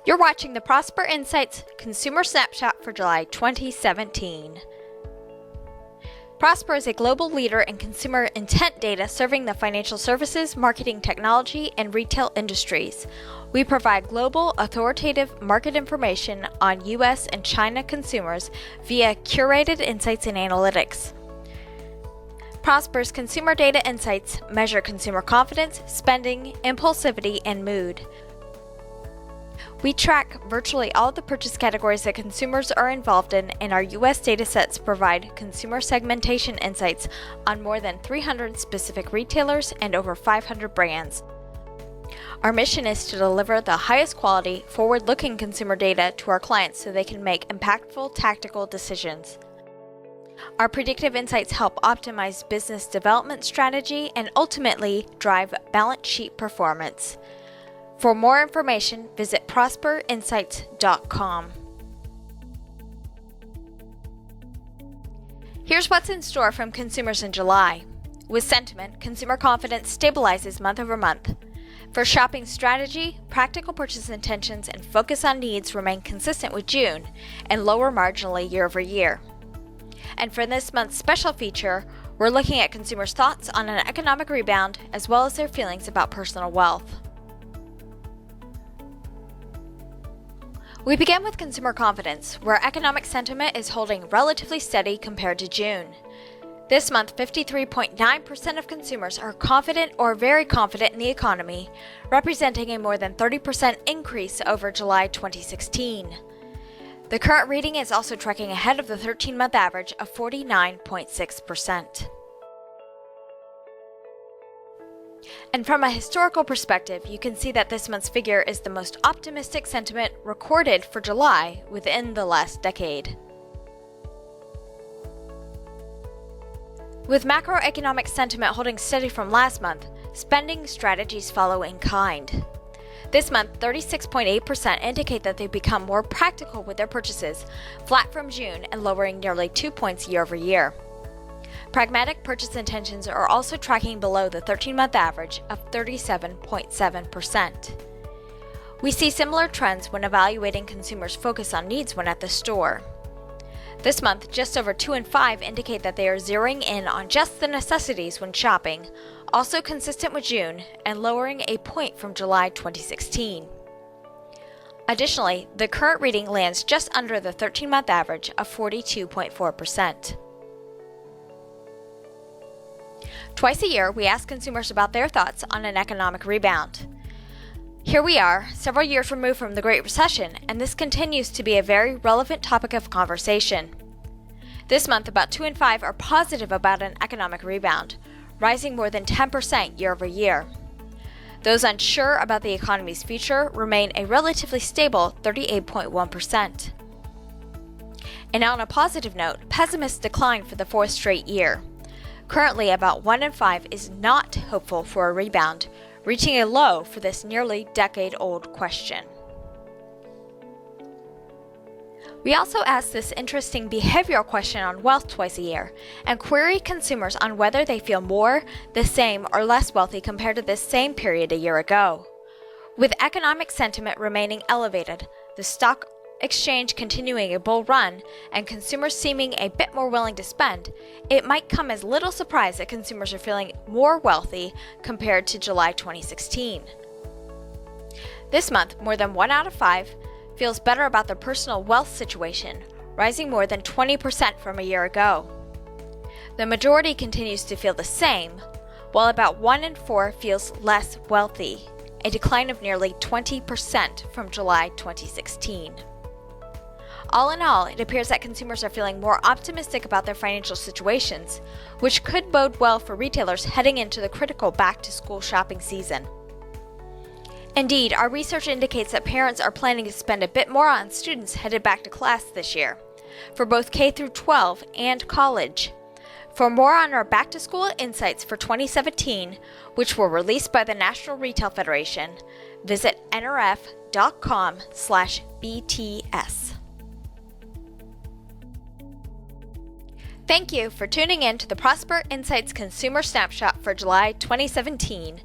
You're watching the Prosper Insights Consumer Snapshot for July 2017. Prosper is a global leader in consumer intent data serving the financial services, marketing technology, and retail industries. We provide global, authoritative market information on U.S. and China consumers via curated insights and analytics. Prosper's consumer data insights measure consumer confidence, spending, impulsivity, and mood. We track virtually all the purchase categories that consumers are involved in, and our U.S. datasets provide consumer segmentation insights on more than 300 specific retailers and over 500 brands. Our mission is to deliver the highest quality, forward-looking consumer data to our clients so they can make impactful, tactical decisions. Our predictive insights help optimize business development strategy and ultimately drive balance sheet performance. For more information, visit prosperinsights.com. Here's what's in store from consumers in July. With sentiment, consumer confidence stabilizes month over month. For shopping strategy, practical purchase intentions and focus on needs remain consistent with June and lower marginally year over year. And for this month's special feature, we're looking at consumers' thoughts on an economic rebound as well as their feelings about personal wealth. We begin with consumer confidence, where economic sentiment is holding relatively steady compared to June. This month, 53.9% of consumers are confident or very confident in the economy, representing a more than 30% increase over July 2016. The current reading is also tracking ahead of the 13-month average of 49.6%. And from a historical perspective, you can see that this month's figure is the most optimistic sentiment recorded for July within the last decade. With macroeconomic sentiment holding steady from last month, spending strategies follow in kind. This month, 36.8% indicate that they've become more practical with their purchases, flat from June and lowering nearly 2 points year over year. Pragmatic purchase intentions are also tracking below the 13-month average of 37.7%. We see similar trends when evaluating consumers' focus on needs when at the store. This month, just over 2 in 5 indicate that they are zeroing in on just the necessities when shopping, also consistent with June and lowering a point from July 2016. Additionally, the current reading lands just under the 13-month average of 42.4%. Twice a year, we ask consumers about their thoughts on an economic rebound. Here we are, several years removed from the Great Recession, and this continues to be a very relevant topic of conversation. This month, about 2 in 5 are positive about an economic rebound, rising more than 10% year over year. Those unsure about the economy's future remain a relatively stable 38.1%. And on a positive note, pessimists decline for the 4th straight year. Currently, about 1 in 5 is not hopeful for a rebound, reaching a low for this nearly decade-old question. We also ask this interesting behavioral question on wealth twice a year and query consumers on whether they feel more, the same, or less wealthy compared to this same period a year ago. With economic sentiment remaining elevated, the stock exchange continuing a bull run, and consumers seeming a bit more willing to spend, it might come as little surprise that consumers are feeling more wealthy compared to July 2016. This month, more than 1 out of 5 feels better about their personal wealth situation, rising more than 20% from a year ago. The majority continues to feel the same, while about 1 in 4 feels less wealthy, a decline of nearly 20% from July 2016. All in all, it appears that consumers are feeling more optimistic about their financial situations, which could bode well for retailers heading into the critical back-to-school shopping season. Indeed, our research indicates that parents are planning to spend a bit more on students headed back to class this year, for both K through 12 and college. For more on our back-to-school insights for 2017, which were released by the National Retail Federation, visit nrf.com/BTS. Thank you for tuning in to the Prosper Insights Consumer Snapshot for July 2017.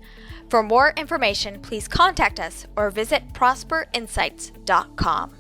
For more information, please contact us or visit prosperinsights.com.